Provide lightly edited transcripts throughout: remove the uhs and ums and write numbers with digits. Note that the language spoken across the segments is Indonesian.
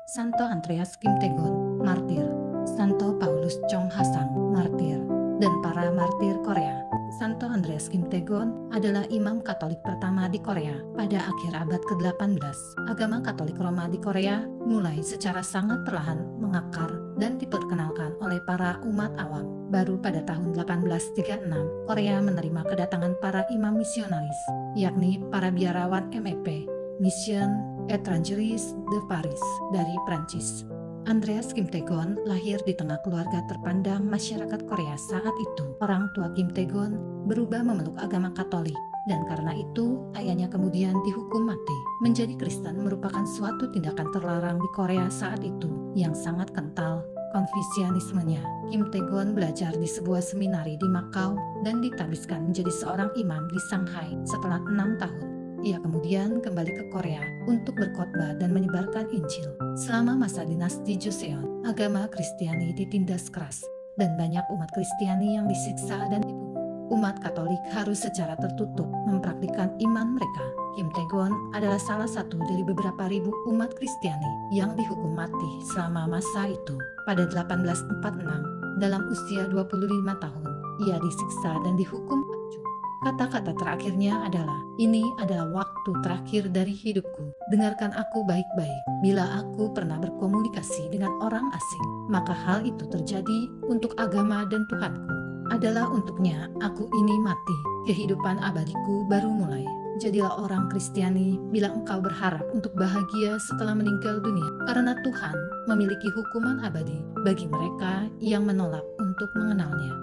Santo Andreas Kim Taegon, martir, Santo Paulus Chong Hasang, martir, dan para martir Korea. Santo Andreas Kim Taegon adalah imam Katolik pertama di Korea pada akhir abad ke-18. Agama Katolik Roma di Korea mulai secara sangat perlahan mengakar dan diperkenalkan oleh para umat awam. Baru pada tahun 1836, Korea menerima kedatangan para imam misionaris, yakni para biarawan MEP, Mission Étrangers de Paris, dari Prancis. Andreas Kim Taegon lahir di tengah keluarga terpandang masyarakat Korea saat itu. Orang tua Kim Taegon berubah memeluk agama Katolik, dan karena itu ayahnya kemudian dihukum mati. Menjadi Kristen merupakan suatu tindakan terlarang di Korea saat itu yang sangat kental Konfusianismenya. Kim Taegon belajar di sebuah seminari di Makau dan ditabiskan menjadi seorang imam di Shanghai setelah 6 tahun. Ia kemudian kembali ke Korea untuk berkhotbah dan menyebarkan Injil. Selama masa dinasti Joseon, agama Kristiani ditindas keras dan banyak umat Kristiani yang disiksa dan dibunuh. Umat Katolik harus secara tertutup mempraktikkan iman mereka. Kim Taegon adalah salah satu dari beberapa ribu umat Kristiani yang dihukum mati selama masa itu. Pada 1846, dalam usia 25 tahun, ia disiksa dan dihukum pancung. Kata-kata terakhirnya adalah, "Ini adalah waktu terakhir dari hidupku. Dengarkan aku baik-baik. Bila aku pernah berkomunikasi dengan orang asing, maka hal itu terjadi untuk agama dan Tuhanku. Adalah untuknya aku ini mati. Kehidupan abadiku baru mulai. Jadilah orang Kristiani bila engkau berharap untuk bahagia setelah meninggal dunia, karena Tuhan memiliki hukuman abadi bagi mereka yang menolak untuk mengenalnya."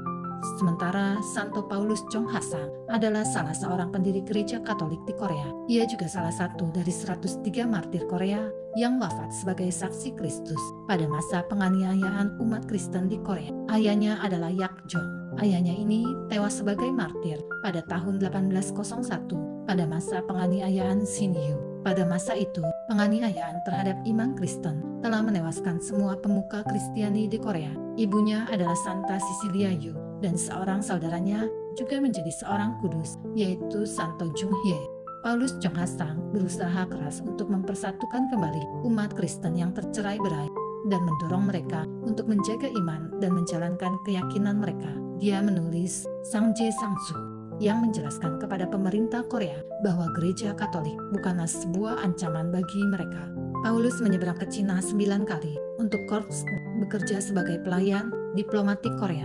Sementara Santo Paulus Chong Hasang adalah salah seorang pendiri gereja Katolik di Korea. Ia juga salah satu dari 103 martir Korea yang wafat sebagai saksi Kristus pada masa penganiayaan umat Kristen di Korea. Ayahnya adalah Yak Jong. Ayahnya ini tewas sebagai martir pada tahun 1801 pada masa penganiayaan Sinyu. Pada masa itu, penganiayaan terhadap imam Kristen telah menewaskan semua pemuka Kristiani di Korea. Ibunya adalah Santa Cecilia Yu, dan seorang saudaranya juga menjadi seorang kudus, yaitu Santo Jung Hye. Paulus Chong Hasang berusaha keras untuk mempersatukan kembali umat Kristen yang tercerai-berai dan mendorong mereka untuk menjaga iman dan menjalankan keyakinan mereka. Dia menulis Sangje Sangsu yang menjelaskan kepada pemerintah Korea bahwa gereja Katolik bukanlah sebuah ancaman bagi mereka. Paulus menyeberang ke Cina 9 kali untuk korps bekerja sebagai pelayan diplomatik Korea.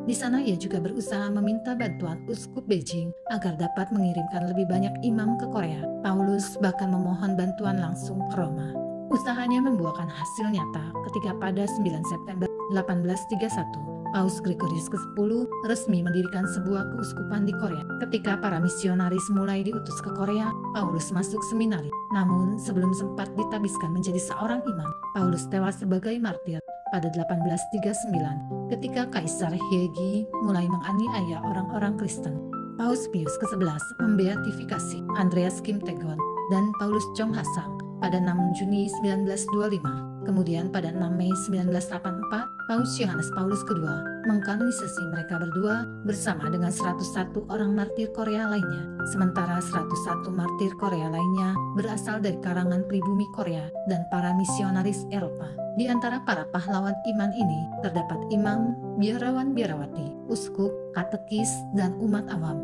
Di sana ia juga berusaha meminta bantuan Uskup Beijing agar dapat mengirimkan lebih banyak imam ke Korea. Paulus bahkan memohon bantuan langsung ke Roma. Usahanya membuahkan hasil nyata ketika pada 9 September 1831 Paus Gregorius ke-10 resmi mendirikan sebuah keuskupan di Korea. Ketika para misionaris mulai diutus ke Korea, Paulus masuk seminari. Namun sebelum sempat ditabiskan menjadi seorang imam, Paulus tewas sebagai martir pada 1839 ketika Kaisar Heegi mulai menganiaya orang-orang Kristen. Paus Pius ke-11 membeatifikasi Andreas Kim Taegon dan Paulus Chong Hasang pada 6 Juni 1925. Kemudian pada 6 Mei 1984, Paus Yohanes Paulus II mengkanonisasi mereka berdua bersama dengan 101 orang martir Korea lainnya. Sementara 101 martir Korea lainnya berasal dari kalangan pribumi Korea dan para misionaris Eropa. Di antara para pahlawan iman ini terdapat imam, biarawan-biarawati, uskup, katekis, dan umat awam.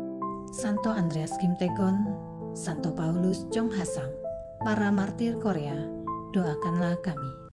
Santo Andreas Kim Taegon, Santo Paulus Chong Hasang, para martir Korea, doakanlah kami.